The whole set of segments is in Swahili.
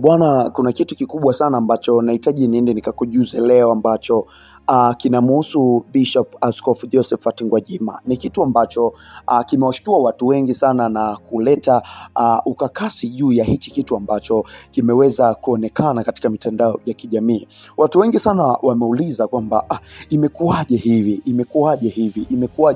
Bwana, kuna kitu kikubwa sana ambacho nahitaji niende nikakujuze leo ambacho kinamhusu Bishop Askofu Josephat Gwajima. Ni kitu ambacho kimewashtua watu wengi sana na kuleta ukakasi juu ya hichi kitu ambacho kimeweza kuonekana katika mitandao ya kijamii. Watu wengi sana wameuliza kwamba imekuwaje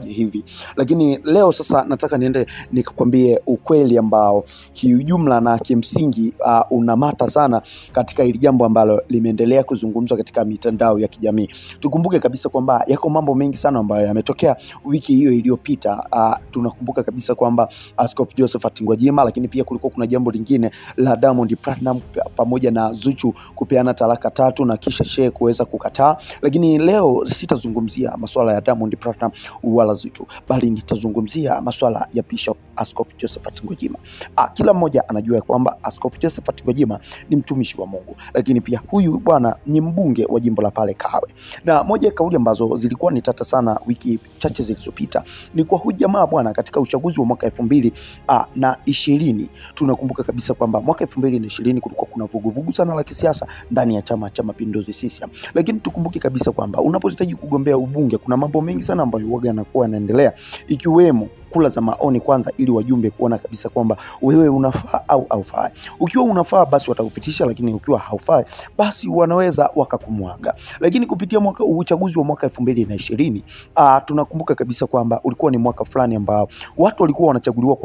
hivi? Lakini leo sasa nataka niende nikakwambie ukweli ambao kiujumla na kimsingi unamata sana katika hili jambo ambalo limeendelea kuzungumzwa katika mitandao ya kijamii. Tukumbuke kabisa kwamba yako mambo mengi sana ambayo yametokea wiki hiyo iliyopita. Tunakumbuka kabisa kwamba Askofu Josephat Gwajima, lakini pia kulikuwa kuna jambo lingine la Diamond Platinum pamoja na Zuchu kupeana talaka 3 na kisha Shehe kuweza kukataa. Lakini leo sitazungumzia masuala ya Diamond Platinum wala Zuchu, bali nitazungumzia masuala ya Bishop Askofu Josephat Gwajima. Kila mmoja anajua kwamba Askofu Josephat Gwajima ni mtumishi wa Mungu, lakini pia huyu bwana ni mbunge wa jimbo la pale Kawe. Na moja ya kauli ambazo zilikuwa ni tata sana wiki chache zilizopita ni kwa huyu jamaa bwana, katika uchaguzi wa mwaka 2020 tunakumbuka kabisa kwamba mwaka 2020 kulikuwa kuna vuguvugu sana la kisiasa ndani ya Chama cha Mapinduzi CCM. Lakini tukumbuke kabisa kwamba unapohitaji kugombea ubunge kuna mambo mengi sana ambayo huaga yanakuwa yanaendelea, ikiwemo kula za maoni kwanza, ili wajumbe kuona kabisa kwamba wewe unafaa au haufai. Ukiwa unafaa basi watakupitisha, lakini ukiwa haufai basi wanaweza wakakumwaga. Lakini kupitia uchaguzi wa mwaka 2020 tunakumbuka kabisa kwamba ulikuwa ni mwaka fulani ambao watu walikuwa wanachaguliwa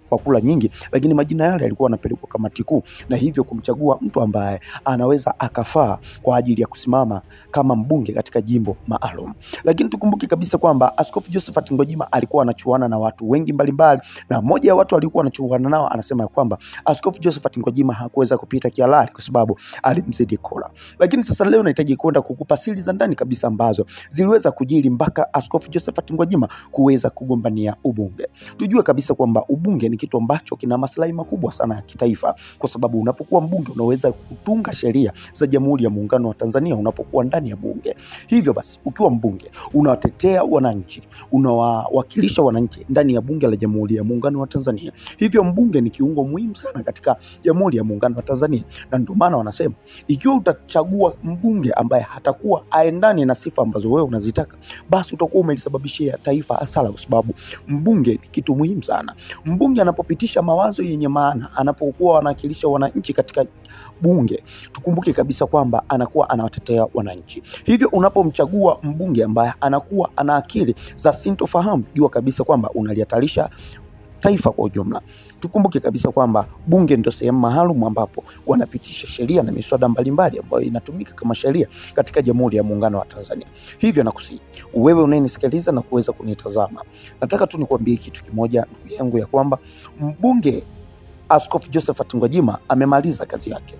kwa kula nyingi, lakini majina yale yalikuwa yanapelekwa kamati kuu, na hivyo kumchagua mtu ambaye anaweza akafaa kwa ajili ya kusimama kama mbunge katika jimbo maalum. Lakini tukumbuke kabisa kwamba Askofu Josephat Gwajima alikuwa anachuana na watu wengi mbalimbali, na mmoja ya watu alikuwa anachuana nao anasema kwamba Askofu Josephat Gwajima hakuweza kupita kihalali kwa sababu alimzidi kula. Lakini sasa leo nahitaji kwenda kukupa siri za ndani kabisa ambazo ziliweza kujiri mpaka Askofu Josephat Gwajima kuweza kugombania ubunge. Tujue kabisa kwamba ubunge ni kitu ambacho kina maslahi makubwa sana ya kitaifa, kwa sababu unapokuwa mbunge unaweza kutunga sheria za Jamhuri ya Muungano wa Tanzania unapokuwa ndani ya bunge. Hivyo basi ukiwa mbunge unawatetea wananchi, unawawakilisha wananchi ndani ya bunge la Jamhuri ya Muungano wa Tanzania. Hivyo mbunge ni kiungo muhimu sana katika Jamhuri ya Muungano wa Tanzania, na ndio maana wanasema ikiwa utachagua mbunge ambaye hatakuwa aendani na sifa ambazo wewe unazitaka, basi utakuwa umelisababishia taifa hasara, kwa sababu mbunge ni kitu muhimu sana. Mbunge anapopitisha mawazo yenye maana, anapokuwa anawakilisha wananchi katika bunge, tukumbuke kabisa kwamba anakuwa anawatetea wananchi. Hivyo unapomchagua mbunge ambaye anakuwa ana akili za sintofahamu, jua kabisa kwamba unalihatarisha taifa kwa ujumla. Tukumbuke kabisa kwamba bunge ndio sehemu maalum ambapo wanapitisha sheria na miswada mbalimbali ambayo inatumika kama sheria katika Jamhuri ya Muungano wa Tanzania. Hivyo nakusihi wewe unayenisikiliza na kuweza kunitazama, nataka tu nikwambie kitu kimoja ndugu yangu, ya kwamba mbunge Askofu Josephat Gwajima amemaliza kazi yake.